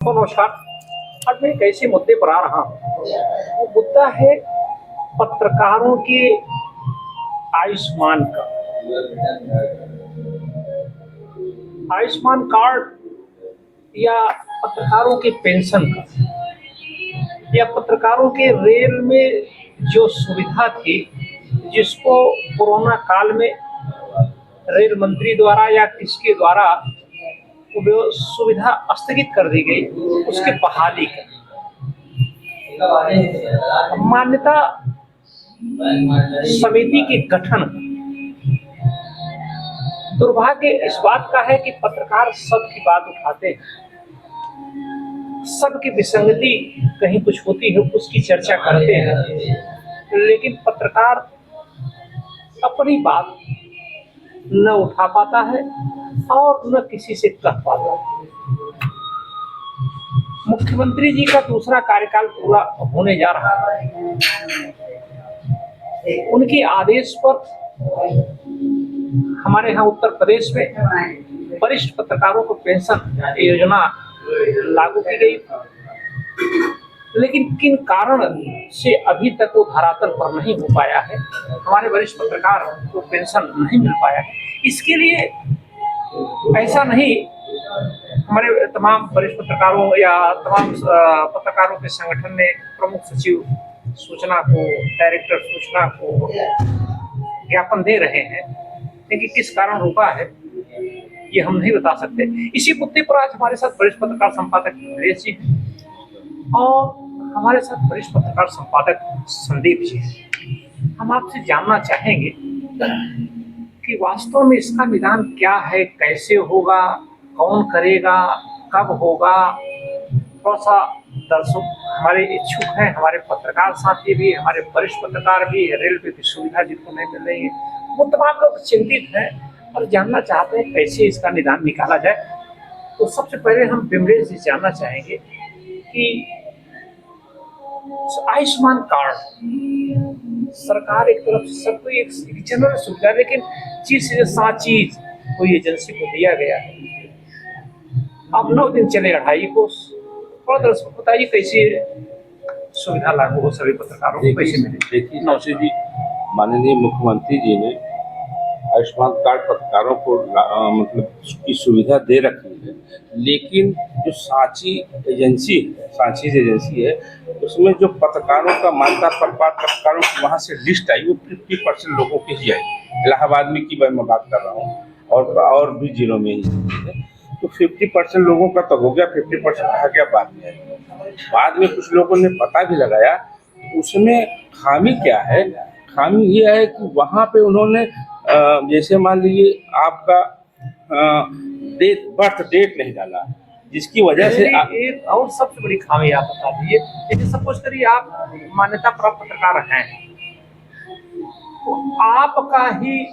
तो नमस्कार। आज मैं एक ऐसे मुद्दे पर आ रहा हूँ। वो मुद्दा है पत्रकारों के आयुष्मान का। आयुष्मान कार्ड या पत्रकारों के पेंशन का या पत्रकारों के रेल में जो सुविधा थी, जिसको कोरोना काल में रेल मंत्री द्वारा या किसके द्वारा वो सुविधा स्थगित कर दी गई, उसकी बहाली का मान्यता समिति के गठन। दुर्भाग्य इस बात का है कि पत्रकार सबकी बात उठाते हैं, सबकी विसंगति कहीं कुछ होती है उसकी चर्चा करते हैं, लेकिन पत्रकार अपनी बात न उठा पाता है और न किसी से कह पाता है। मुख्यमंत्री जी का दूसरा कार्यकाल पूरा होने जा रहा है। उनके आदेश पर हमारे यहाँ उत्तर प्रदेश में वरिष्ठ पत्रकारों को पेंशन योजना लागू की गई, लेकिन किन कारण से अभी तक वो धरातल पर नहीं हो पाया है, हमारे वरिष्ठ पत्रकार को पेंशन नहीं मिल पाया है। इसके लिए ऐसा नहीं, हमारे तमाम वरिष्ठ पत्रकारों या तमाम पत्रकारों के संगठन ने प्रमुख सचिव सूचना को, डायरेक्टर सूचना को ज्ञापन दे रहे हैं, लेकिन किस कारण रुका है ये हम नहीं बता सकते। इसी मुद्दे पर आज हमारे साथ वरिष्ठ पत्रकार संपादक नरेश जी हैं और हमारे साथ वरिष्ठ पत्रकार संपादक संदीप जी हैं। हम आपसे जानना चाहेंगे कि वास्तव में इसका निदान क्या है, कैसे होगा, कौन करेगा, कब होगा। थोड़ा सा दर्शक हमारे इच्छुक हैं, हमारे पत्रकार साथी भी, हमारे वरिष्ठ पत्रकार भी, रेलवे की सुविधा जिनको नहीं मिल रही है, वो तमाम लोग चिंतित हैं और जानना चाहते हैं कैसे इसका निदान निकाला जाए। तो सबसे पहले हम विमलेश जी जानना चाहेंगे कि आयुष्मान कार्ड सरकार एक तरफ से सबको एक जनरल सुविधा, लेकिन चीज से 7 चीज कोई एजेंसी को दिया गया है। अब 9 दिन चले 2.5 कोस। थोड़ा दर्शक बताइए कैसे सुविधा लागू हो सभी पत्रकारों को, कैसे मिले। देखिए नौशी जी, माननीय मुख्यमंत्री जी ने आयुष्मान कार्ड पत्रकारों को मतलब की सुविधा दे रखी है, लेकिन जो सांची एजेंसी है उसमें जो पत्रकारों का मान्यता पत्रकारों की वहाँ से लिस्ट आई वो 50% लोगों की ही आई। इलाहाबाद में की मैं बात कर रहा हूँ और भी जिलों में ही है। तो 50% लोगों का तो हो गया, 50% रह गया बाद में कुछ लोगों ने पता भी लगाया उसमें खामी क्या है। खामी ये है कि वहाँ पे उन्होंने जैसे मान लीजिए आपका बर्थ डेट नहीं डाला, जिसकी वजह से एक और सबसे बड़ी खामी आप बता दीजिए। जैसे सपोज करिए आप मान्यता प्राप्त पत्रकार हैं, तो आपका ही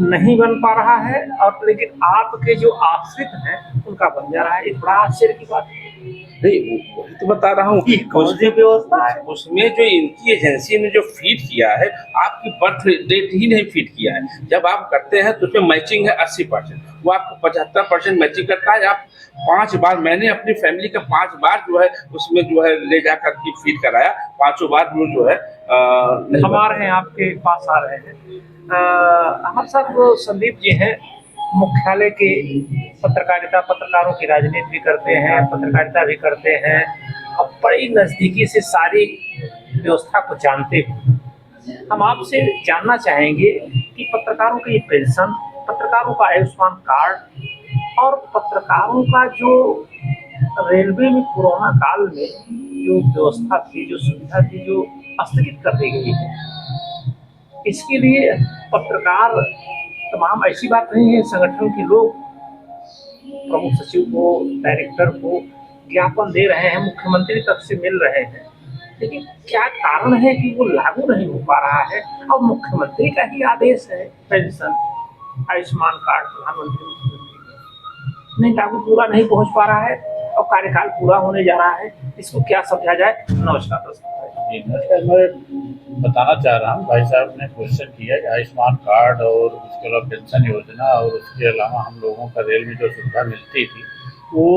नहीं बन पा रहा है और लेकिन आपके जो आश्रित हैं उनका बन जा रहा है। एक बड़ा आश्चर्य की बात नहीं, वही तो बता रहा हूँ। कौन सी व्यवस्था है उसमें जो इनकी एजेंसी ने जो फीड किया है, आपकी बर्थ डेट ही नहीं फीड किया है। जब आप करते हैं तो उसमें मैचिंग है 80%, वो आपको 75% मैचिंग करता है। आप 5 बार, मैंने अपनी फैमिली का 5 बार जो है उसमें जो है ले जाकर के फीड कराया, 5 बार वो जो है हम आ रहे हैं आपके पास आ रहे हैं। हमारे साथ वो संदीप जी हैं, मुख्यालय के पत्रकारों की राजनीति भी करते हैं, पत्रकारिता भी करते हैं और बड़ी नज़दीकी से सारी व्यवस्था को जानते हैं। हम आपसे जानना चाहेंगे कि पत्रकारों की पेंशन, पत्रकारों का आयुष्मान कार्ड और पत्रकारों का जो रेलवे में कोरोना काल में जो व्यवस्था थी, जो सुविधा थी, जो स्थगित कर दी गई है, इसके लिए पत्रकार तमाम, ऐसी बात नहीं है, संगठन के लोग प्रमुख सचिव को, डायरेक्टर को ज्ञापन दे रहे हैं, मुख्यमंत्री तक से मिल रहे हैं, लेकिन क्या कारण है कि वो लागू नहीं हो पा रहा है। और मुख्यमंत्री का ही आदेश है पेंशन आयुष्मान कार्ड, प्रधानमंत्री मुख्यमंत्री नहीं लागू, पूरा नहीं पहुंच पा रहा है और कार्यकाल पूरा होने जा रहा है। इसको क्या समझा जाए। नमस्कार दोस्तों। मैं बताना चाह रहा हूँ, भाई साहब ने क्वेश्चन किया कि आयुष्मान कार्ड और उसके अलावा पेंशन योजना और उसके अलावा हम लोगों का रेल में जो सुविधा मिलती थी वो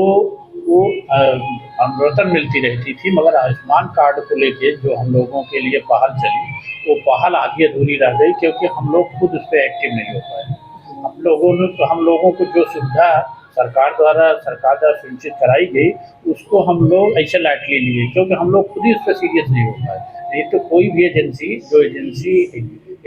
वो अनुमोदन मिलती रहती थी, मगर आयुष्मान कार्ड को लेके जो हम लोगों के लिए पहल चली, वो पहल आधी अधूरी रह गई, क्योंकि हम लोग खुद उस पर एक्टिव नहीं हो पाए। हम लोगों को जो सुविधा सरकार द्वारा सुनिश्चित कराई गई, उसको हम लोग ऐसे लाइटली लिए, क्योंकि हम लोग खुद ही उस पर सीरियस नहीं हो पाए। नहीं तो कोई भी एजेंसी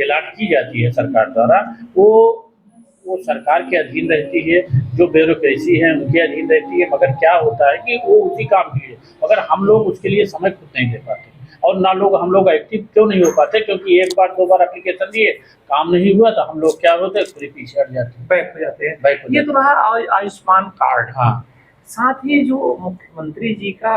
एलाट की जाती है सरकार द्वारा, वो सरकार के अधीन रहती है, जो ब्यूरोक्रेसी है उनके अधीन रहती है। मगर क्या होता है कि वो उसी काम के लिए, मगर हम लोग उसके लिए समय खुद नहीं दे पाते, और ना हम लोग एक्टिव क्यों नहीं हो पाते, क्योंकि एक बार 2 बार एप्लीकेशन दिए, काम नहीं हुआ, तो हम लोग क्या होते हैं, पूरी पीछे हट जाते हैं, बैक हो जाते हैं। बैक हो ये जाते तो रहा आयुष्मान कार्ड। हाँ। साथ ही जो मुख्यमंत्री जी का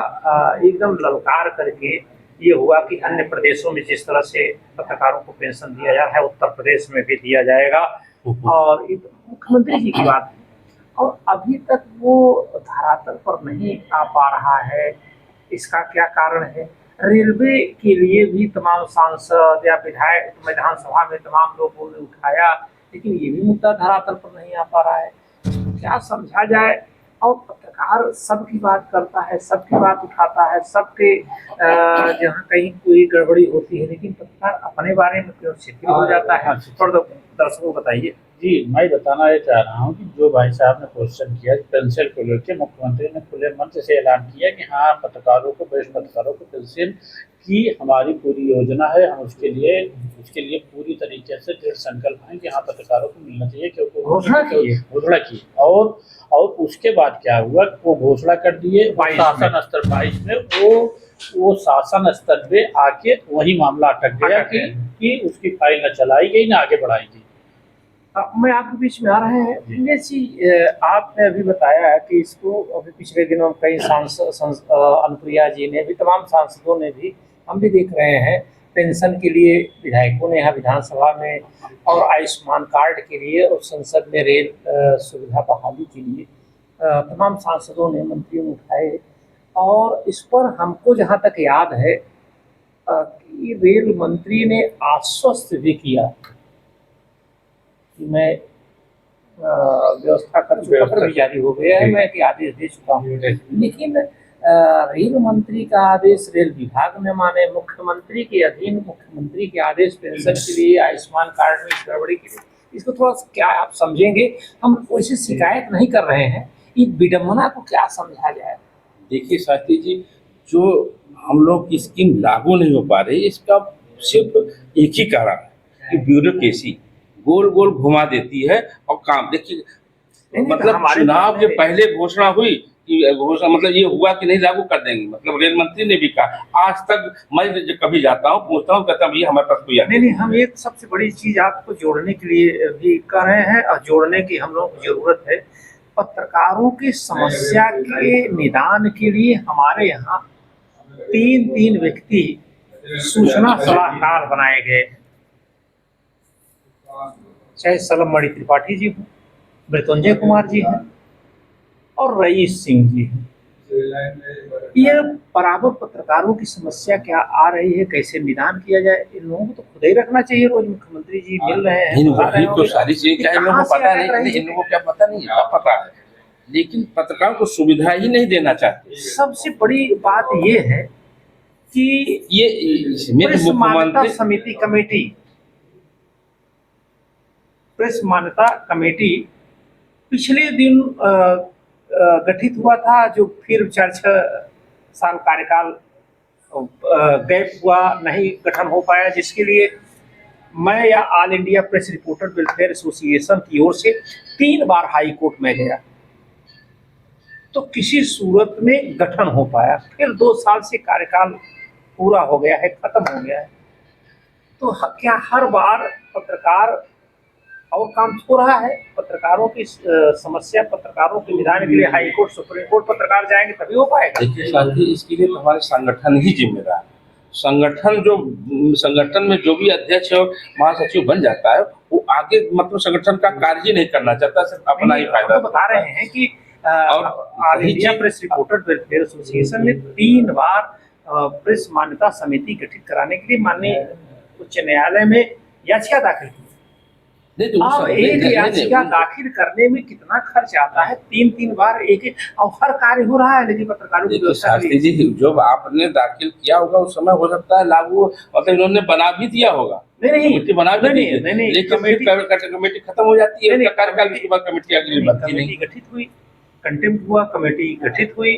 एकदम ललकार करके ये हुआ कि अन्य प्रदेशों में जिस तरह से पत्रकारों को पेंशन दिया जा रहा है, उत्तर प्रदेश में भी दिया जाएगा, और ये तो मुख्यमंत्री जी की बात है, और अभी तक वो धरातल पर नहीं आ पा रहा है। इसका क्या कारण है? रेलवे के लिए भी तमाम सांसद या विधायक विधानसभा में तमाम लोगों ने उठाया, लेकिन ये भी मुद्दा धरातल पर नहीं आ पा रहा है। क्या समझा जाए? और पत्रकार सबकी बात करता है, सबकी बात उठाता है, सबके जहाँ कहीं कोई गड़बड़ी होती है, लेकिन पत्रकार अपने बारे में क्यों शिथिल हो जाता है? थोड़ा दर्शकों को बताइए। जी, मैं बताना ये चाह रहा हूँ कि जो भाई साहब ने क्वेश्चन किया पेंशन को लेकर, मुख्यमंत्री ने खुले मंच से ऐलान किया कि हाँ, पत्रकारों को, वरिष्ठ पत्रकारों को पेंशन की हमारी पूरी योजना है। हम उसके लिए पूरी तरीके से दृढ़ संकल्प हैं कि हाँ, पत्रकारों को मिलना चाहिए, क्योंकि घोषणा की। और उसके बाद क्या हुआ, वो घोषणा कर दिए, शासन स्तर 22 में वो शासन स्तर पे आके वही मामला अटक गया कि उसकी फाइल न चलाई गई, न आगे बढ़ाई गई। मैं आपके बीच में आ रहे हैं दिनेश जी, आपने अभी बताया कि इसको अभी पिछले दिनों कई सांसद अनुप्रिया जी ने भी, तमाम सांसदों ने भी, हम भी देख रहे हैं, पेंशन के लिए विधायकों ने यहाँ विधानसभा में, और आयुष्मान कार्ड के लिए, और संसद में रेल सुविधा बहाली के लिए तमाम सांसदों ने, मंत्रियों ने उठाए। और इस पर हमको जहाँ तक याद है कि रेल मंत्री ने आश्वस्त भी किया कि मैं व्यवस्था कर चुका, पत्र भी जारी हो गया है, मैं कि आदेश दे चुका हूँ। लेकिन रेल मंत्री का आदेश रेल विभाग ने माने, मुख्यमंत्री के अधीन मुख्यमंत्री के आदेश पेंशन के लिए, आयुष्मान कार्ड में इस गड़बड़ी के लिए, इसको थोड़ा क्या आप समझेंगे? हम कोई शिकायत नहीं कर रहे हैं, इस विडम्बना को क्या समझा जाए? देखिए शास्त्री जी, जो हम लोग की स्कीम लागू नहीं हो पा रही, इसका सिर्फ एक ही कारण है कि ब्यूरोक्रेसी गोल गोल घुमा देती है। और काम देखिए, मतलब चुनाव के पहले घोषणा हुई कि घोषणा मतलब ये हुआ कि नहीं लागू कर देंगे, मतलब रेल मंत्री ने भी कहा। आज तक मैं कभी जाता हूँ, पूछता हूँ, कहता भैया हमारे पास कोई नहीं, हम एक सबसे बड़ी चीज आपको जोड़ने के लिए भी कर रहे हैं, और जोड़ने की हम लोगों को जरूरत है। पत्रकारों की समस्या के निदान के लिए हमारे यहाँ 3 व्यक्ति सूचना सलाहकार बनाए गए, चाहे सलमणि त्रिपाठी जी हों, मृत्युंजय कुमार जी हैं, और रईस सिंह जी हैं। ये बराबर पत्रकारों की समस्या क्या आ रही है, कैसे निदान किया जाए, इन लोगों को तो खुद ही रखना चाहिए। रोज मुख्यमंत्री जी मिल रहे हैं, वही तो सारी चीजें क्या इन लोगों को पता नहीं, इन लोगों को क्या पता नहीं, पता है, लेकिन पत्रकारों को सुविधा ही नहीं देना चाहते। सबसे बड़ी बात ये है कि ये प्रेस मान्यता समिति कमेटी, प्रेस मान्यता कमेटी पिछले दिन गठित हुआ था, जो फिर 4-6 साल कार्यकाल गैप हुआ, नहीं गठन हो पाया, जिसके लिए मैं या all India press reporter welfare association की ओर से 3 बार हाई कोर्ट में गया, तो किसी सूरत में गठन हो पाया। फिर 2 साल से कार्यकाल पूरा हो गया है, खत्म हो गया है। तो क्या हर बार पत्रकार और काम हो रहा है? पत्रकारों की समस्या, पत्रकारों के निदान के लिए हाई कोर्ट, सुप्रीम कोर्ट पत्रकार जाएंगे तभी हो पाएगा। देखिए साथी, इसके लिए तो हमारे संगठन ही जिम्मेदार है। संगठन में जो भी अध्यक्ष और महासचिव बन जाता है, वो आगे मतलब संगठन का कार्य ही नहीं करना चाहता, सिर्फ अपना ही फायदा। तो बता रहे हैं कि all India press reporter welfare association ने 3 बार प्रेस मान्यता समिति गठित कराने के लिए माननीय उच्च न्यायालय में याचिका दाखिल की। नहीं तो उस अब समय- एक नहीं, याचिका नहीं, दाखिल करने में कितना खर्च आता है, 3-3 बार एक और हर कार्य हो रहा है, लेकिन पत्रकारों की देखिए व्यवस्था के शास्त्री लिए जी, जब आपने दाखिल किया होगा उस समय हो सकता है लागू, मतलब इन्होंने बना भी दिया होगा, नहीं कमेटी बना भी दी है, नहीं, लेकिन फिर कमेटी खत्म हो जाती है, नहीं, उसका कार्यकाल, कमेटी- उसके बाद कमेटी अगली बनती कमेटी नहीं। गठित हुई, कंटेम्प्ट हुआ, कमेटी गठित हुई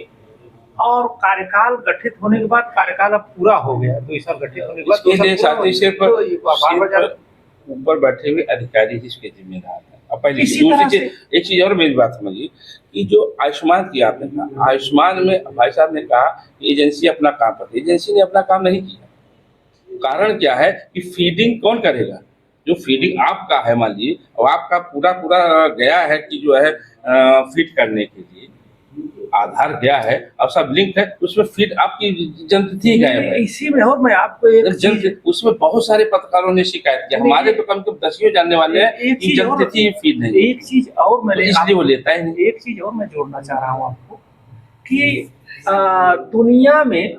और कार्यकाल गठित होने के बाद कार्यकाल अब पूरा हो गया, 2 साल गठित होने के बाद 2 इसके साल लिए पूरा हो शास्त्री गया, सिर्फ तो ये बार-बार सिर्फ ऊपर बैठे हुए अधिकारी ही इसके जिम्मेदार हैं। और पहली इसी चीज, दूसरी तरह चीज, एक चीज और मेरी बात समझिए कि जो आयुष्मान की आपने कहा, आयुष्मान में भाई साहब ने कहा कि एजेंसी अपना काम करती है, एजेंसी ने अपना काम नहीं किया। कारण क्या है कि फीडिंग कौन करेगा? जो फीडिंग आपका है, मान लीजिए, और आपका पूरा पूरा गया है कि जो है फीड करने के लिए आधार गया है और सब लिंक है, उसमें फीड आपकी जनतिथि गायब है। इसी में और मैं आपको एक चीज उसमें बहुत सारे पत्रकारों ने शिकायत किया, हमारे तो कम से कम 10 जानने वाले हैं एक कि चीज और- जनतिथि फीड नहीं, एक चीज और मैंने तो इसलिए वो लेता ही नहीं। एक चीज और मैं जोड़ना चाह रहा हूँ आपको कि दुनिया में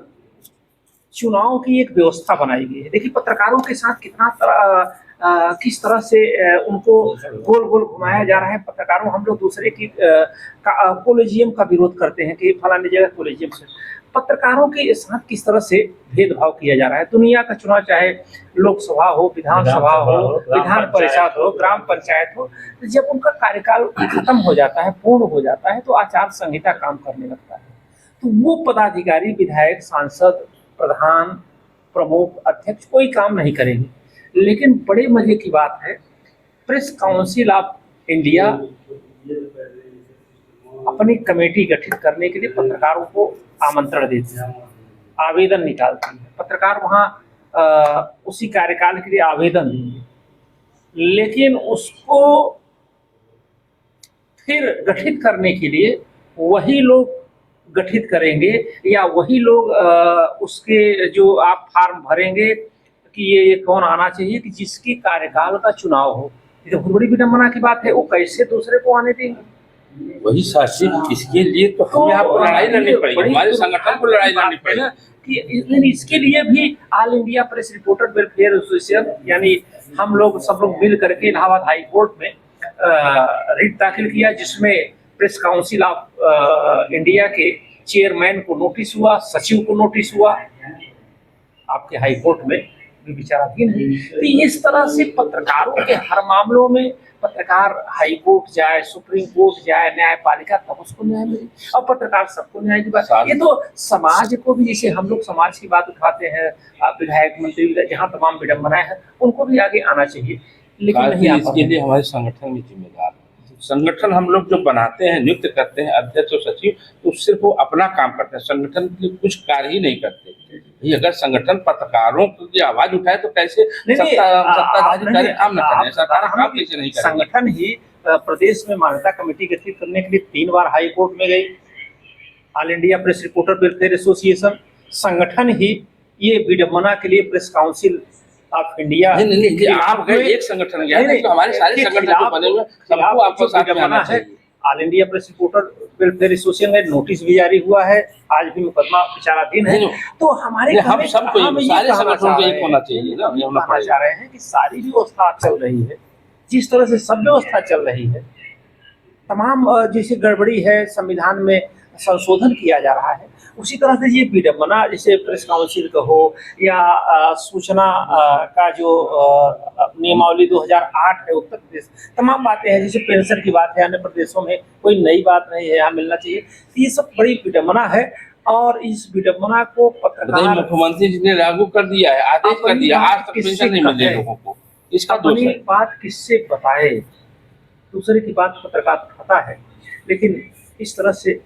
चुनाव की एक व्यवस्था बनाई गई है। देखिए पत्रकारों के साथ किस तरह से उनको गोल गोल घुमाया जा रहा है। पत्रकारों, हम लोग दूसरे की कोलेजियम का विरोध करते हैं कि फलानी जगह कोलेजियम से, पत्रकारों के साथ किस तरह से भेदभाव किया जा रहा है। दुनिया का चुनाव चाहे लोकसभा हो, विधानसभा हो, विधान परिषद हो, ग्राम पंचायत हो, तो जब उनका कार्यकाल खत्म हो जाता है, पूर्ण हो जाता है, तो आचार संहिता काम करने लगता है। तो वो पदाधिकारी, विधायक, सांसद, प्रधान, प्रमुख, अध्यक्ष कोई काम नहीं करेंगे। लेकिन बड़े मजे की बात है, प्रेस काउंसिल ऑफ इंडिया अपनी कमेटी गठित करने के लिए पत्रकारों को आमंत्रण देती है, आवेदन निकालती है, पत्रकार वहाँ उसी कार्यकाल के लिए आवेदन देंगे, लेकिन उसको फिर गठित करने के लिए वही लोग गठित करेंगे या वही लोग उसके जो आप फॉर्म भरेंगे कि ये कौन आना चाहिए कि जिसकी कार्यकाल का चुनाव हो। ये तो बहुत बड़ी विडंबना की बात है, वो कैसे दूसरे को आने देंगे। वही शास्त्री, इसके लिए तो हमें आपको लड़ाई लड़नी पड़ेगी, हमारे संगठन को लड़ाई लड़नी पड़ेगी कि इसके लिए भी all India press reporter welfare association, यानी हम लोग सब लोग मिल करके इलाहाबाद हाई कोर्ट में रिट दाखिल किया, जिसमें प्रेस काउंसिल ऑफ इंडिया के चेयरमैन को नोटिस हुआ, सचिव को नोटिस हुआ, आपके हाई कोर्ट में भी विचाराधीन है। तो इस तरह से पत्रकारों के हर मामलों में पत्रकार हाई कोर्ट जाए, सुप्रीम कोर्ट जाए, न्यायपालिका, तब उसको न्याय मिले, और पत्रकार सबको न्याय की बात। ये तो समाज को भी, जैसे हम लोग समाज की बात उठाते हैं, विधायक, मंत्री, जहाँ तमाम विडंबनाएं हैं, उनको भी आगे आना चाहिए, लेकिन नहीं आ इसके लिए हमारे संगठन भी जिम्मेदार है। संगठन हम लोग जो बनाते हैं, नियुक्त करते हैं अध्यक्ष और सचिव, तो सिर्फ वो अपना काम करते हैं, संगठन के लिए कुछ कार्य ही नहीं करते। ये अगर संगठन पत्रकारों की आवाज उठाए तो कैसे सत्ताधारी काम न करें, सरकार काम कैसे नहीं करें। संगठन ही प्रदेश में मान्यता कमेटी गठित करने के लिए 3 बार हाई कोर्ट में गई, all India press reporter welfare association. संगठन ही ये विडंबना के लिए प्रेस काउंसिल ऑफ इंडिया, नहीं, आप गए, एक संगठन गया है, तो हमारे सारे संगठन जो बने हुए सबको आपको साथ में आना चाहिए। All India press reporter welfare association में नोटिस भी जारी हुआ है, आज भी मुकदमा विचाराधीन है। तो हमारे हम सबको सारे संगठनों को एक होना चाहिए ना, ये होना पड़ेगा। चाह रहे हैं कि सारी व्यवस्था चल रही है, जिस तरह से सब व्यवस्था चल रही है, तमाम जैसे गड़बड़ी है, संविधान में संशोधन किया जा रहा है, उसी तरह से ये विडंबना, जैसे प्रेस काउंसिल का हो या सूचना का जो नियमावली 2008 है उत्तर प्रदेश, तमाम बातें हैं, जैसे पेंशन की बात है, अन्य प्रदेशों में कोई नई बात नहीं है, यहाँ मिलना चाहिए। ये सब बड़ी विडंबना है, और इस विडंबना को पत्रकार, मुख्यमंत्री जी ने लागू कर दिया है, आदेश कर दिया, आज तक पेंशन नहीं मिल रही लोगों को, इसका दोष है। बात किससे बताए, दूसरे की बात पत्रकार उठाता है, लेकिन इस तरह से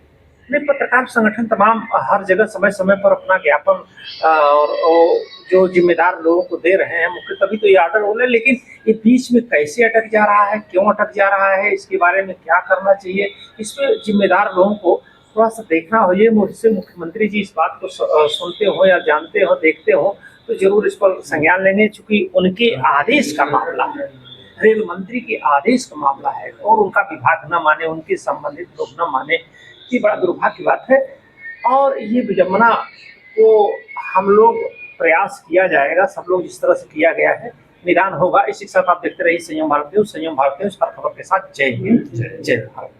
नहीं। पत्रकार संगठन तमाम हर जगह समय समय पर अपना ज्ञापन और जो जिम्मेदार लोगों को दे रहे हैं, मुख्य तभी तो ये ऑर्डर हो रहे, लेकिन ये बीच में कैसे अटक जा रहा है, क्यों अटक जा रहा है, इसके बारे में क्या करना चाहिए, इस पर जिम्मेदार लोगों को थोड़ा सा देखना हो। ये मुझसे मुख्यमंत्री जी इस बात को सुनते हो या जानते हो, देखते हो, तो जरूर इस पर संज्ञान लेंगे, चूंकि उनके आदेश का मामला है, रेल मंत्री के आदेश का मामला है, और उनका विभाग न माने, उनके संबंधित लोग न माने, ये बड़ा दुर्भाग्य की बात है। और ये विडंबना को हम लोग प्रयास किया जाएगा, सब लोग जिस तरह से किया गया है निदान होगा। इसी के साथ आप देखते रहिए संयम भारत न्यूज। संयम भारत न्यूज हर खबर के साथ। जय हिंद, जय भारत।